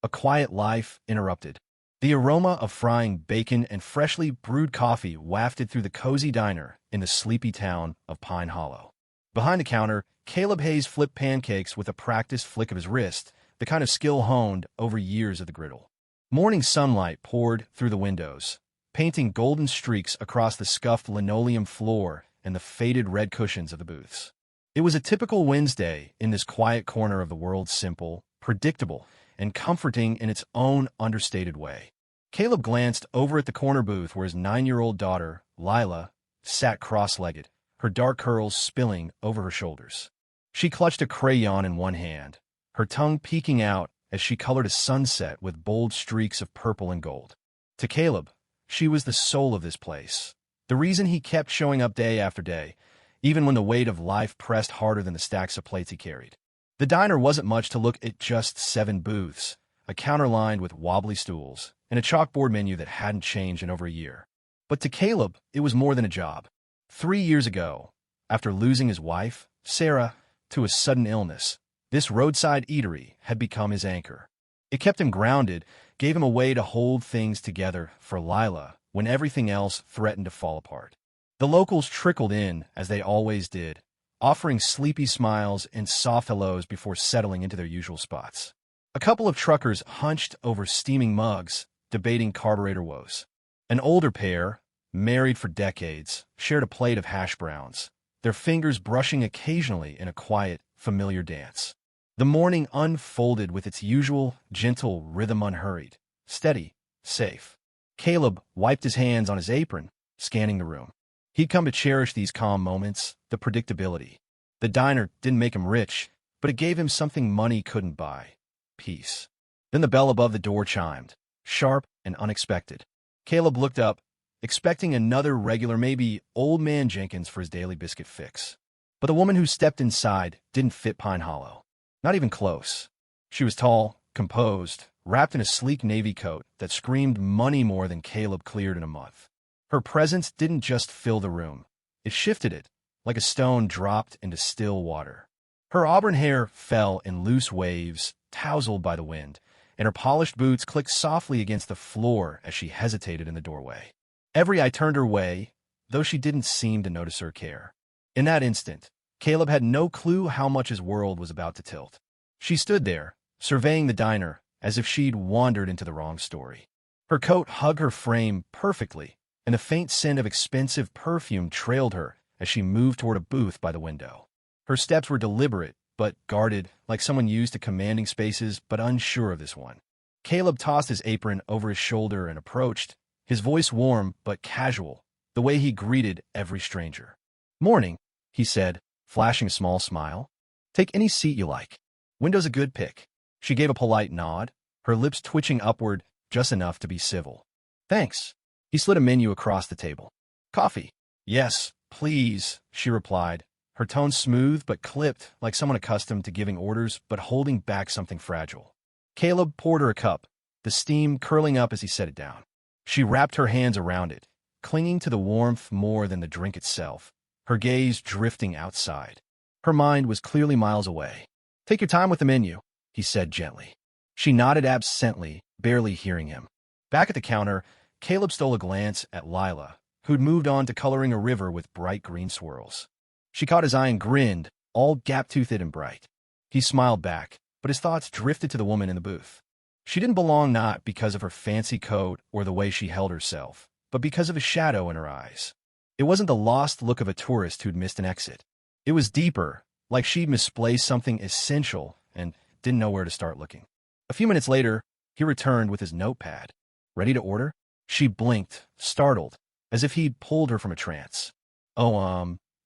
A quiet life interrupted. The aroma of frying bacon and freshly brewed coffee wafted through the cozy diner in the sleepy town of Pine Hollow. Behind the counter, Caleb Hayes flipped pancakes with a practiced flick of his wrist, the kind of skill honed over years of the griddle. Morning sunlight poured through the windows, painting golden streaks across the scuffed linoleum floor and the faded red cushions of the booths. It was a typical Wednesday in this quiet corner of the world, simple, predictable, and comforting in its own understated way. Caleb glanced over at the corner booth where his 9-year-old daughter, Lila, sat cross-legged, her dark curls spilling over her shoulders. She clutched a crayon in one hand, her tongue peeking out as she colored a sunset with bold streaks of purple and gold. To Caleb, she was the soul of this place, the reason he kept showing up day after day, even when the weight of life pressed harder than the stacks of plates he carried. The diner wasn't much to look at, just 7 booths, a counter lined with wobbly stools, and a chalkboard menu that hadn't changed in over a year. But to Caleb, it was more than a job. 3 years ago, after losing his wife, Sarah, to a sudden illness, this roadside eatery had become his anchor. It kept him grounded, gave him a way to hold things together for Lila when everything else threatened to fall apart. The locals trickled in, as they always did, offering sleepy smiles and soft hellos before settling into their usual spots. A couple of truckers hunched over steaming mugs, debating carburetor woes. An older pair, married for decades, shared a plate of hash browns, their fingers brushing occasionally in a quiet, familiar dance. The morning unfolded with its usual, gentle rhythm, unhurried, steady, safe. Caleb wiped his hands on his apron, scanning the room. He'd come to cherish these calm moments, the predictability. The diner didn't make him rich, but it gave him something money couldn't buy: peace. Then the bell above the door chimed, sharp and unexpected. Caleb looked up, expecting another regular, maybe Old Man Jenkins for his daily biscuit fix. But the woman who stepped inside didn't fit Pine Hollow. Not even close. She was tall, composed, wrapped in a sleek navy coat that screamed money more than Caleb cleared in a month. Her presence didn't just fill the room. It shifted it, like a stone dropped into still water. Her auburn hair fell in loose waves, tousled by the wind, and her polished boots clicked softly against the floor as she hesitated in the doorway. Every eye turned her way, though she didn't seem to notice her care. In that instant, Caleb had no clue how much his world was about to tilt. She stood there, surveying the diner, as if she'd wandered into the wrong story. Her coat hugged her frame perfectly, and the faint scent of expensive perfume trailed her as she moved toward a booth by the window. Her steps were deliberate, but guarded, like someone used to commanding spaces but unsure of this one. Caleb tossed his apron over his shoulder and approached, his voice warm but casual, the way he greeted every stranger. "Morning," he said, flashing a small smile. "Take any seat you like. Window's a good pick." She gave a polite nod, her lips twitching upward just enough to be civil. "Thanks." He slid a menu across the table. "Coffee?" "Yes, please," she replied, her tone smooth but clipped, like someone accustomed to giving orders but holding back something fragile. Caleb poured her a cup, the steam curling up as he set it down. She wrapped her hands around it, clinging to the warmth more than the drink itself, her gaze drifting outside. Her mind was clearly miles away. "Take your time with the menu," he said gently. She nodded absently, barely hearing him. Back at the counter, Caleb stole a glance at Lila, who'd moved on to coloring a river with bright green swirls. She caught his eye and grinned, all gap-toothed and bright. He smiled back, but his thoughts drifted to the woman in the booth. She didn't belong, not because of her fancy coat or the way she held herself, but because of a shadow in her eyes. It wasn't the lost look of a tourist who'd missed an exit. It was deeper, like she'd misplaced something essential and didn't know where to start looking. A few minutes later, he returned with his notepad. "Ready to order?" She blinked, startled, as if he'd pulled her from a trance.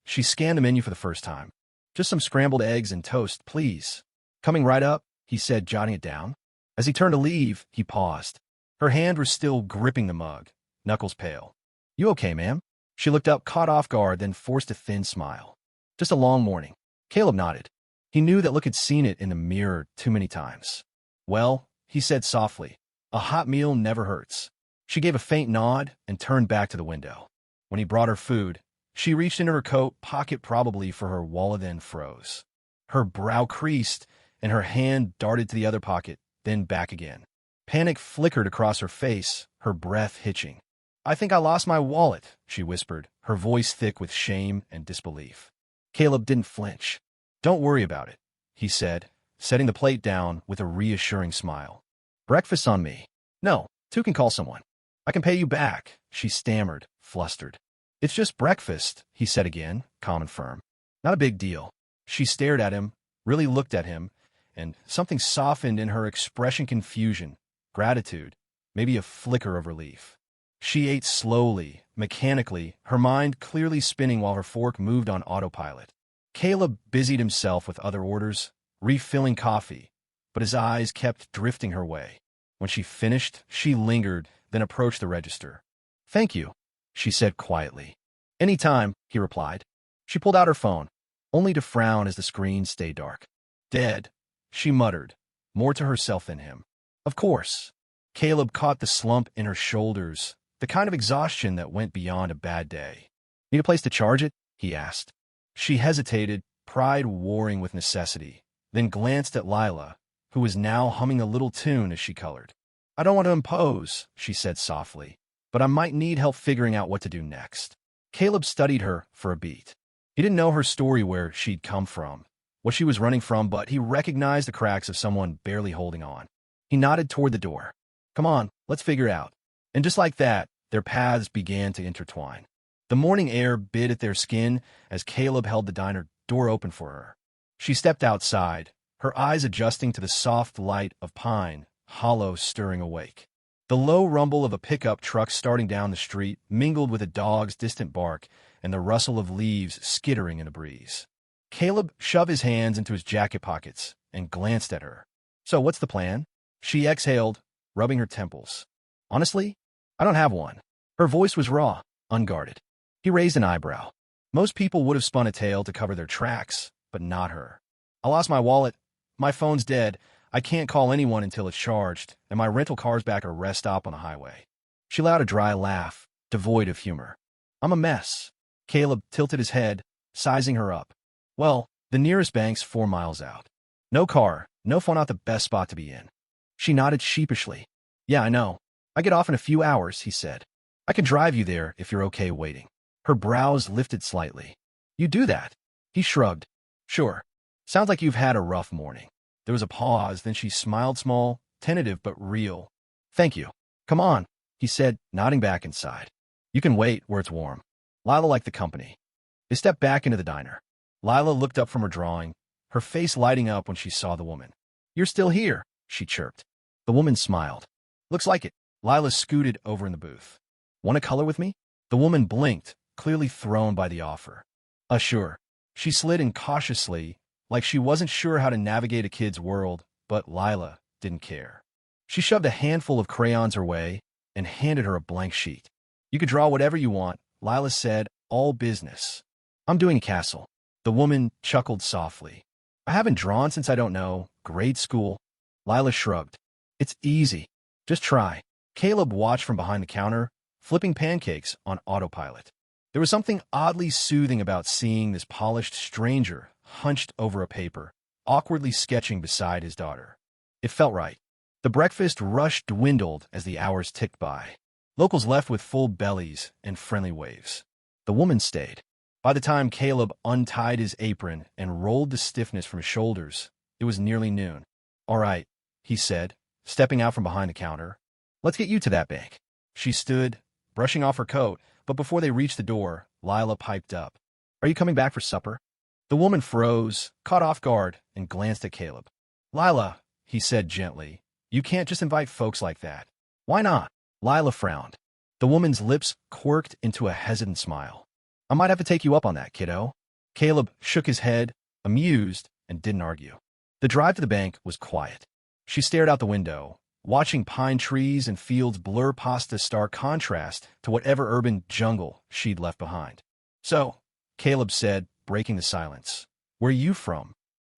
She scanned the menu for the first time. "Just some scrambled eggs and toast, please." "Coming right up," he said, jotting it down. As he turned to leave, he paused. Her hand was still gripping the mug, knuckles pale. "You okay, ma'am?" She looked up, caught off guard, then forced a thin smile. "Just a long morning." Caleb nodded. He knew that look, had seen it in the mirror too many times. "Well," he said softly, "a hot meal never hurts." She gave a faint nod and turned back to the window. When he brought her food, she reached into her coat pocket, probably for her wallet, then froze. Her brow creased, and her hand darted to the other pocket, then back again. Panic flickered across her face, her breath hitching. "I think I lost my wallet," she whispered, her voice thick with shame and disbelief. Caleb didn't flinch. "Don't worry about it," he said, setting the plate down with a reassuring smile. "Breakfast on me." "No, two can call someone. I can pay you back," she stammered, flustered. "It's just breakfast," he said again, calm and firm. "Not a big deal." She stared at him, really looked at him, and something softened in her expression: confusion, gratitude, maybe a flicker of relief. She ate slowly, mechanically, her mind clearly spinning while her fork moved on autopilot. Caleb busied himself with other orders, refilling coffee, but his eyes kept drifting her way. When she finished, she lingered, then approached the register. "Thank you," she said quietly. "Any time," he replied. She pulled out her phone, only to frown as the screen stayed dark. "Dead," she muttered, more to herself than him. "Of course." Caleb caught the slump in her shoulders, the kind of exhaustion that went beyond a bad day. "Need a place to charge it?" he asked. She hesitated, pride warring with necessity, then glanced at Lila, who was now humming a little tune as she colored. "I don't want to impose," she said softly, "but I might need help figuring out what to do next." Caleb studied her for a beat. He didn't know her story, where she'd come from, what she was running from, but he recognized the cracks of someone barely holding on. He nodded toward the door. "Come on, let's figure it out." And just like that, their paths began to intertwine. The morning air bit at their skin as Caleb held the diner door open for her. She stepped outside, her eyes adjusting to the soft light of Pine Hollow stirring awake. The low rumble of a pickup truck starting down the street mingled with a dog's distant bark and the rustle of leaves skittering in a breeze. Caleb shoved his hands into his jacket pockets and glanced at her. "So what's the plan?" She exhaled, rubbing her temples. "Honestly, I don't have one." Her voice was raw, unguarded. He raised an eyebrow. Most people would have spun a tale to cover their tracks, but not her. "I lost my wallet. My phone's dead. I can't call anyone until it's charged, and my rental car's back at a rest stop on the highway." She let out a dry laugh, devoid of humor. "I'm a mess." Caleb tilted his head, sizing her up. "Well, the nearest bank's 4 miles out. No car, no phone, not the best spot to be in." She nodded sheepishly. "Yeah, I know. I get off in a few hours," he said. "I can drive you there if you're okay waiting." Her brows lifted slightly. "You do that?" He shrugged. "Sure. Sounds like you've had a rough morning." There was a pause, then she smiled, small, tentative but real. "Thank you. Come on," he said, nodding back inside. "You can wait where it's warm." Lila liked the company. They stepped back into the diner. Lila looked up from her drawing, her face lighting up when she saw the woman. "You're still here," she chirped. The woman smiled. "Looks like it." Lila scooted over in the booth. "Want to color with me?" The woman blinked, clearly thrown by the offer. Sure." She slid in cautiously, like she wasn't sure how to navigate a kid's world, but Lila didn't care. She shoved a handful of crayons her way and handed her a blank sheet. "You could draw whatever you want," Lila said, "all business." "I'm doing a castle." The woman chuckled softly. "I haven't drawn since, I don't know, grade school." Lila shrugged. "It's easy. Just try." Caleb watched from behind the counter, flipping pancakes on autopilot. There was something oddly soothing about seeing this polished stranger hunched over a paper, awkwardly sketching beside his daughter. It felt right. The breakfast rush dwindled as the hours ticked by. Locals left with full bellies and friendly waves. The woman stayed. By the time Caleb untied his apron and rolled the stiffness from his shoulders, it was nearly noon. "All right," he said, stepping out from behind the counter. "Let's get you to that bank." She stood, brushing off her coat, but before they reached the door, Lila piped up. "Are you coming back for supper?" The woman froze, caught off guard, and glanced at Caleb. "Lila," he said gently, "you can't just invite folks like that." "Why not?" Lila frowned. The woman's lips quirked into a hesitant smile. "I might have to take you up on that, kiddo." Caleb shook his head, amused, and didn't argue. The drive to the bank was quiet. She stared out the window, watching pine trees and fields blur past a stark contrast to whatever urban jungle she'd left behind. "So," Caleb said, breaking the silence, "where are you from?"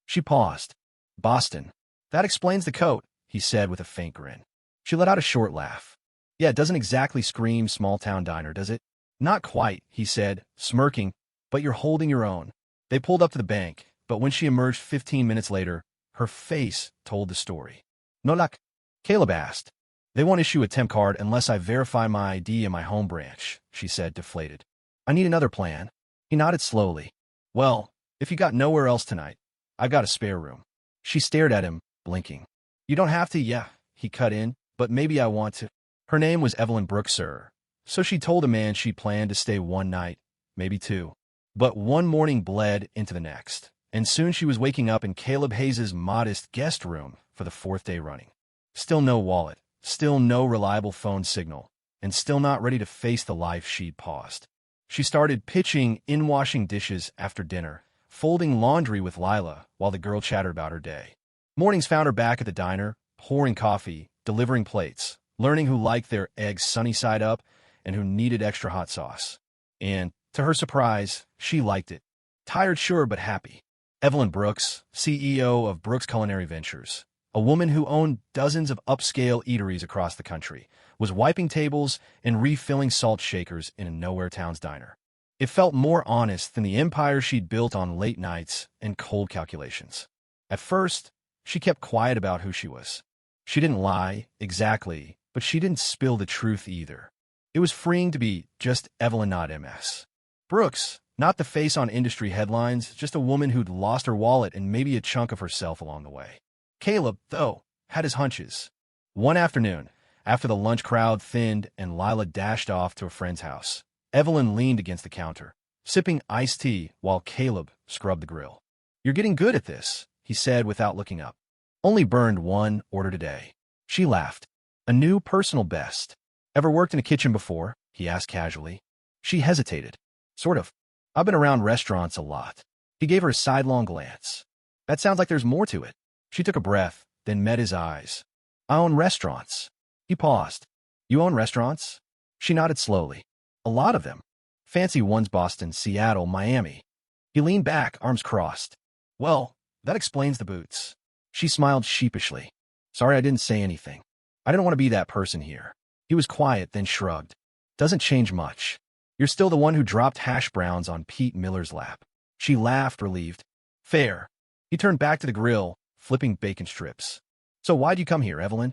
She paused. "Boston." "That explains the coat," he said with a faint grin. She let out a short laugh. "Yeah, it doesn't exactly scream small-town diner, does it?" "Not quite," he said, smirking, "but you're holding your own." They pulled up to the bank, but when she emerged 15 minutes later, her face told the story. "No luck," Caleb asked. They won't issue a temp card unless I verify my ID in my home branch, she said, deflated. I need another plan. He nodded slowly. Well, if you got nowhere else tonight, I've got a spare room. She stared at him, blinking. You don't have to, yeah, he cut in, but maybe I want to. Her name was Evelyn Brooks, sir. So she told a man she planned to stay one night, maybe two. But one morning bled into the next, and soon she was waking up in Caleb Hayes's modest guest room for the fourth day running. Still no wallet, still no reliable phone signal, and still not ready to face the life she'd paused. She started pitching in washing dishes after dinner, folding laundry with Lila while the girl chattered about her day. Mornings found her back at the diner, pouring coffee, delivering plates, learning who liked their eggs sunny side up and who needed extra hot sauce. And, to her surprise, she liked it. Tired, sure, but happy. Evelyn Brooks, CEO of Brooks Culinary Ventures, a woman who owned dozens of upscale eateries across the country, was wiping tables and refilling salt shakers in a nowhere town's diner. It felt more honest than the empire she'd built on late nights and cold calculations. At first, she kept quiet about who she was. She didn't lie, exactly, but she didn't spill the truth either. It was freeing to be just Evelyn, not MS. Brooks, not the face on industry headlines, just a woman who'd lost her wallet and maybe a chunk of herself along the way. Caleb, though, had his hunches. One afternoon, after the lunch crowd thinned and Lila dashed off to a friend's house, Evelyn leaned against the counter, sipping iced tea while Caleb scrubbed the grill. You're getting good at this, he said without looking up. Only burned one order today. She laughed. A new personal best. Ever worked in a kitchen before? He asked casually. She hesitated. Sort of. I've been around restaurants a lot. He gave her a sidelong glance. That sounds like there's more to it. She took a breath, then met his eyes. I own restaurants. He paused. You own restaurants? She nodded slowly. A lot of them. Fancy ones: Boston, Seattle, Miami. He leaned back, arms crossed. Well, that explains the boots. She smiled sheepishly. Sorry I didn't say anything. I didn't want to be that person here. He was quiet, then shrugged. Doesn't change much. You're still the one who dropped hash browns on Pete Miller's lap. She laughed, relieved. Fair. He turned back to the grill, flipping bacon strips. So why'd you come here, Evelyn?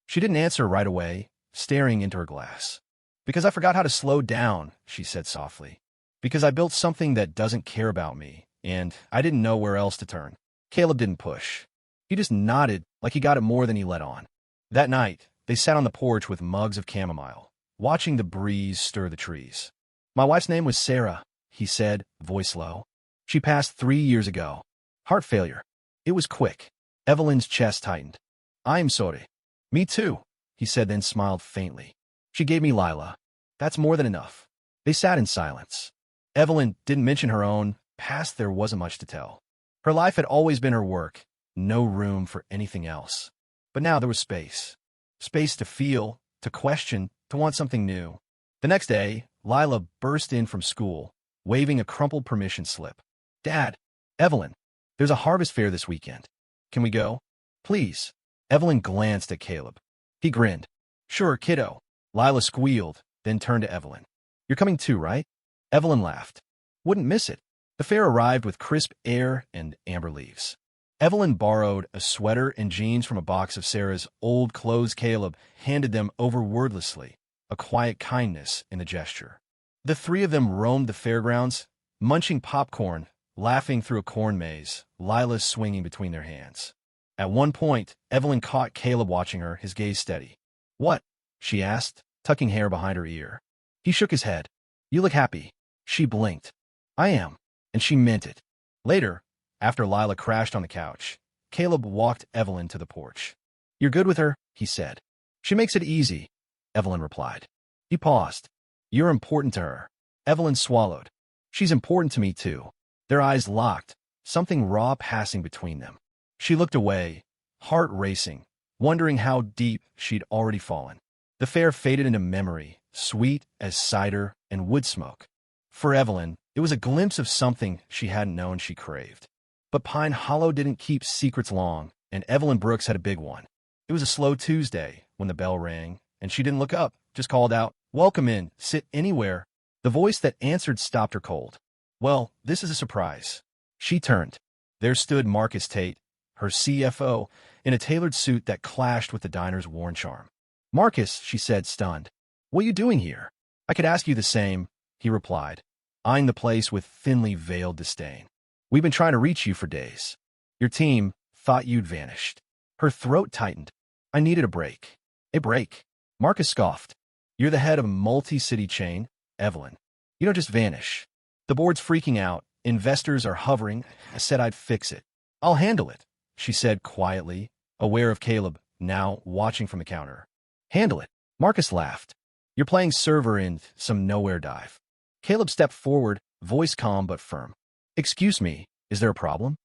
She didn't answer right away, staring into her glass. Because I forgot how to slow down, she said softly. Because I built something that doesn't care about me, and I didn't know where else to turn. Caleb didn't push. He just nodded like he got it more than he let on. That night, they sat on the porch with mugs of chamomile, watching the breeze stir the trees. My wife's name was Sarah, he said, voice low. She passed 3 years ago. Heart failure. It was quick. Evelyn's chest tightened. I'm sorry. Me too, he said, then smiled faintly. She gave me Lila. That's more than enough. They sat in silence. Evelyn didn't mention her own past. There wasn't much to tell. Her life had always been her work, no room for anything else. But now there was space. Space to feel, to question, to want something new. The next day, Lila burst in from school, waving a crumpled permission slip. Dad, Evelyn, there's a harvest fair this weekend. Can we go? Please. Evelyn glanced at Caleb. He grinned. Sure, kiddo. Lila squealed, then turned to Evelyn. You're coming too, right? Evelyn laughed. Wouldn't miss it. The fair arrived with crisp air and amber leaves. Evelyn borrowed a sweater and jeans from a box of Sarah's old clothes. Caleb handed them over wordlessly, a quiet kindness in the gesture. The three of them roamed the fairgrounds, munching popcorn, laughing through a corn maze, Lila swinging between their hands. At one point, Evelyn caught Caleb watching her, his gaze steady. What? She asked, tucking hair behind her ear. He shook his head. You look happy. She blinked. I am. And she meant it. Later, after Lila crashed on the couch, Caleb walked Evelyn to the porch. You're good with her, he said. She makes it easy, Evelyn replied. He paused. You're important to her. Evelyn swallowed. She's important to me too. Their eyes locked, something raw passing between them. She looked away, heart racing, wondering how deep she'd already fallen. The fair faded into memory, sweet as cider and wood smoke. For Evelyn, it was a glimpse of something she hadn't known she craved. But Pine Hollow didn't keep secrets long, and Evelyn Brooks had a big one. It was a slow Tuesday when the bell rang, and she didn't look up, just called out, Welcome in, sit anywhere. The voice that answered stopped her cold. Well, this is a surprise. She turned. There stood Marcus Tate, her CFO, in a tailored suit that clashed with the diner's worn charm. "Marcus," she said, stunned. "What are you doing here?" "I could ask you the same," he replied, eyeing the place with thinly veiled disdain. "We've been trying to reach you for days. Your team thought you'd vanished." Her throat tightened. "I needed a break." "A break?" Marcus scoffed. "You're the head of a multi-city chain, Evelyn. You don't just vanish. The board's freaking out. Investors are hovering. I said I'd fix it." "I'll handle it," she said quietly, aware of Caleb now watching from the counter. "Handle it?" Marcus laughed. "You're playing server in some nowhere dive." Caleb stepped forward, voice calm but firm. "Excuse me, is there a problem?"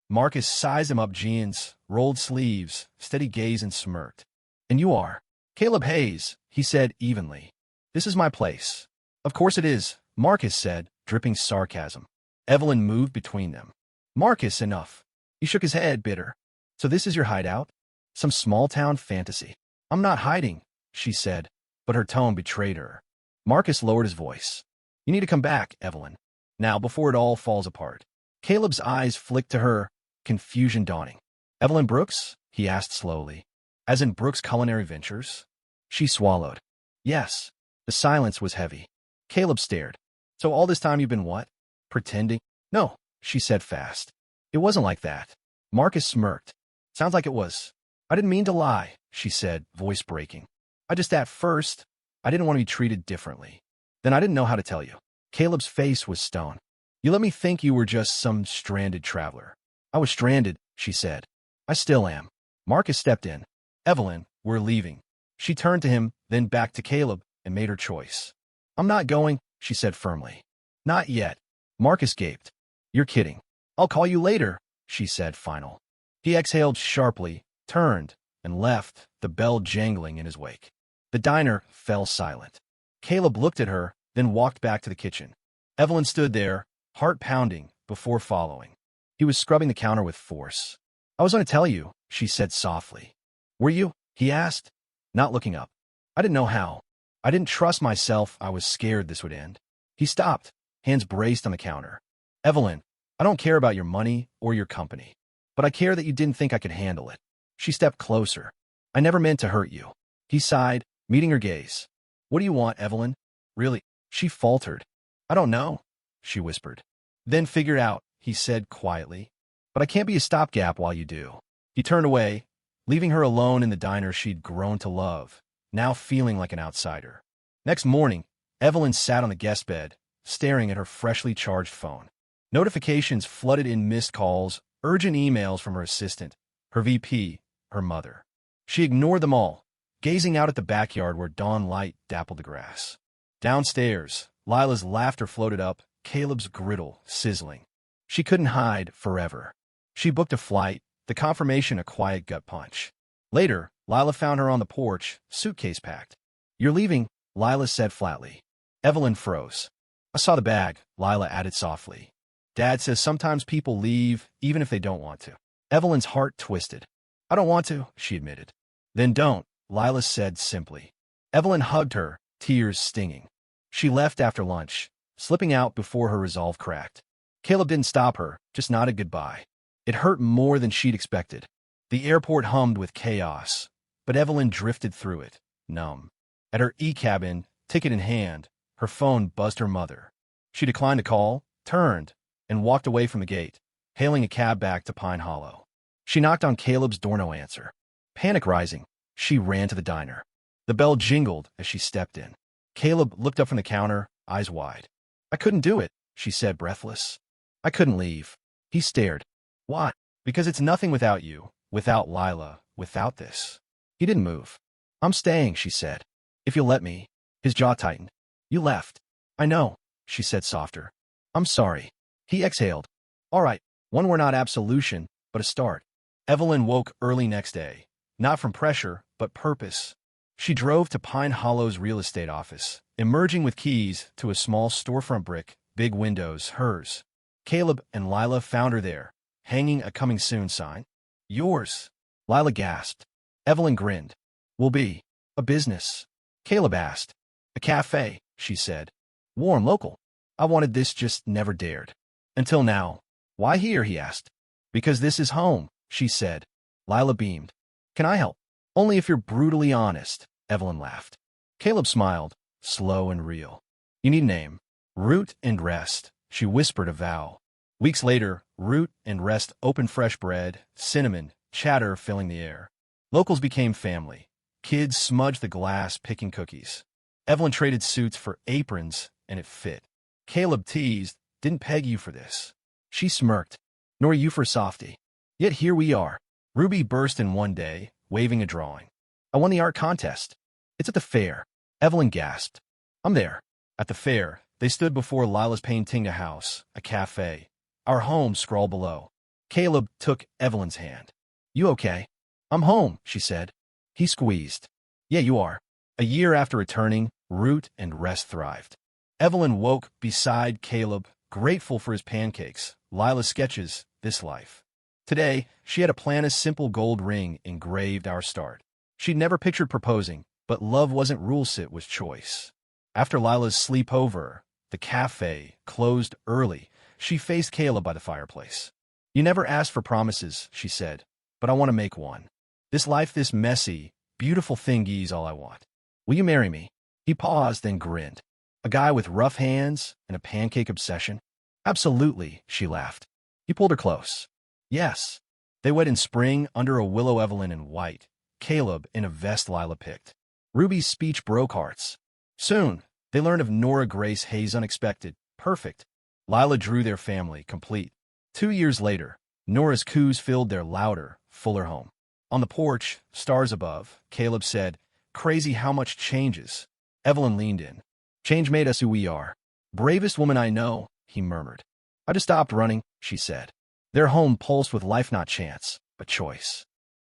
Marcus sized him up jeans, rolled sleeves, steady gaze and smirked. "And you are?" "Caleb Hayes," he said evenly. "This is my place." "Of course it is," Marcus said, dripping sarcasm. Evelyn moved between them. "Marcus, enough." He shook his head, bitter. "So this is your hideout? Some small-town fantasy?" "I'm not hiding," she said, but her tone betrayed her. Marcus lowered his voice. "You need to come back, Evelyn. Now, before it all falls apart." Caleb's eyes flicked to her, confusion dawning. "Evelyn Brooks?" he asked slowly. "As in Brooks Culinary Ventures?" She swallowed. "Yes." The silence was heavy. Caleb stared. "So all this time you've been what? Pretending?" "No," she said fast. "It wasn't like that." Marcus smirked. "Sounds like it was." "I didn't mean to lie," she said, voice breaking. At first, I didn't want to be treated differently. Then I didn't know how to tell you." Caleb's face was stone. "You let me think you were just some stranded traveler." "I was stranded," she said. "I still am." Marcus stepped in. "Evelyn, we're leaving." She turned to him, then back to Caleb, and made her choice. "I'm not going," she said firmly. "Not yet." Marcus gaped. "You're kidding." "I'll call you later," she said final. He exhaled sharply, turned, and left, the bell jangling in his wake. The diner fell silent. Caleb looked at her, then walked back to the kitchen. Evelyn stood there, heart pounding, before following. He was scrubbing the counter with force. "I was going to tell you," she said softly. "Were you?" he asked, not looking up. "I didn't know how. I didn't trust myself. I was scared this would end." He stopped, hands braced on the counter. "Evelyn, I don't care about your money or your company, but I care that you didn't think I could handle it." She stepped closer. "I never meant to hurt you." He sighed, meeting her gaze. "What do you want, Evelyn?" "Really?" She faltered. "I don't know," she whispered. "Then figure it out," he said quietly. "But I can't be a stopgap while you do." He turned away, leaving her alone in the diner she'd grown to love, now feeling like an outsider. Next morning, Evelyn sat on the guest bed, staring at her freshly charged phone. Notifications flooded in: missed calls, urgent emails from her assistant, her VP, her mother. She ignored them all, gazing out at the backyard where dawn light dappled the grass. Downstairs, Lila's laughter floated up, Caleb's griddle sizzling. She couldn't hide forever. She booked a flight, the confirmation a quiet gut punch. Later, Lila found her on the porch, suitcase packed. "You're leaving," Lila said flatly. Evelyn froze. "I saw the bag," Lila added softly. "Dad says sometimes people leave, even if they don't want to." Evelyn's heart twisted. "I don't want to," she admitted. "Then don't," Lila said simply. Evelyn hugged her, tears stinging. She left after lunch, slipping out before her resolve cracked. Caleb didn't stop her, just nodded goodbye. It hurt more than she'd expected. The airport hummed with chaos, but Evelyn drifted through it, numb. At her e-cabin, ticket in hand, her phone buzzed her mother. She declined the call, turned, and walked away from the gate, hailing a cab back to Pine Hollow. She knocked on Caleb's door, no answer. Panic rising, she ran to the diner. The bell jingled as she stepped in. Caleb looked up from the counter, eyes wide. "I couldn't do it," she said, breathless. "I couldn't leave." He stared. "Why?" "Because it's nothing without you, without Lila, without this." He didn't move. "I'm staying," she said. "If you'll let me." His jaw tightened. "You left." "I know," she said softer. "I'm sorry." He exhaled. "All right, one were not absolution, but a start." Evelyn woke early next day, not from pressure, but purpose. She drove to Pine Hollow's real estate office, emerging with keys to a small storefront brick, big windows, hers. Caleb and Lila found her there, hanging a "coming soon" sign. "Yours," Lila gasped. Evelyn grinned. "Will be." "A business?" Caleb asked. "A cafe," she said. "Warm, local." "I wanted this, just never dared." "Until now." "Why here?" he asked. "Because this is home," she said. Lila beamed. Can I help? Only if you're brutally honest, Evelyn laughed. Caleb smiled, slow and real. You need a name. Root and Rest, she whispered a vow. Weeks later, Root and Rest opened fresh bread, cinnamon, chatter filling the air. Locals became family. Kids smudged the glass picking cookies. Evelyn traded suits for aprons, and it fit. Caleb teased, didn't peg you for this. She smirked, nor you for softy. Yet here we are. Ruby burst in one day, waving a drawing. I won the art contest. It's at the fair. Evelyn gasped. I'm there. At the fair, they stood before Lila's painting a house, a cafe. Our home scrawled below. Caleb took Evelyn's hand. You okay? I'm home, she said. He squeezed. Yeah, you are. A year after returning, Root and Rest thrived. Evelyn woke beside Caleb, grateful for his pancakes, Lila's sketches, this life. Today, she had a Planis simple gold ring engraved our start. She'd never pictured proposing, but love wasn't rules, it was choice. After Lila's sleepover, the cafe closed early. She faced Caleb by the fireplace. You never asked for promises, she said, but I want to make one. This life, this messy, beautiful thingy's all I want. Will you marry me? He paused, then grinned. A guy with rough hands and a pancake obsession? Absolutely, she laughed. He pulled her close. Yes. They wed in spring under a willow, Evelyn in white, Caleb in a vest Lila picked. Ruby's speech broke hearts. Soon, they learned of Nora Grace Hayes' unexpected, perfect. Lila drew their family, complete. 2 years later, Nora's coos filled their louder, fuller home. On the porch, stars above, Caleb said, crazy how much changes. Evelyn leaned in. Change made us who we are. Bravest woman I know, he murmured. I just stopped running, she said. Their home pulsed with life, not chance, but choice.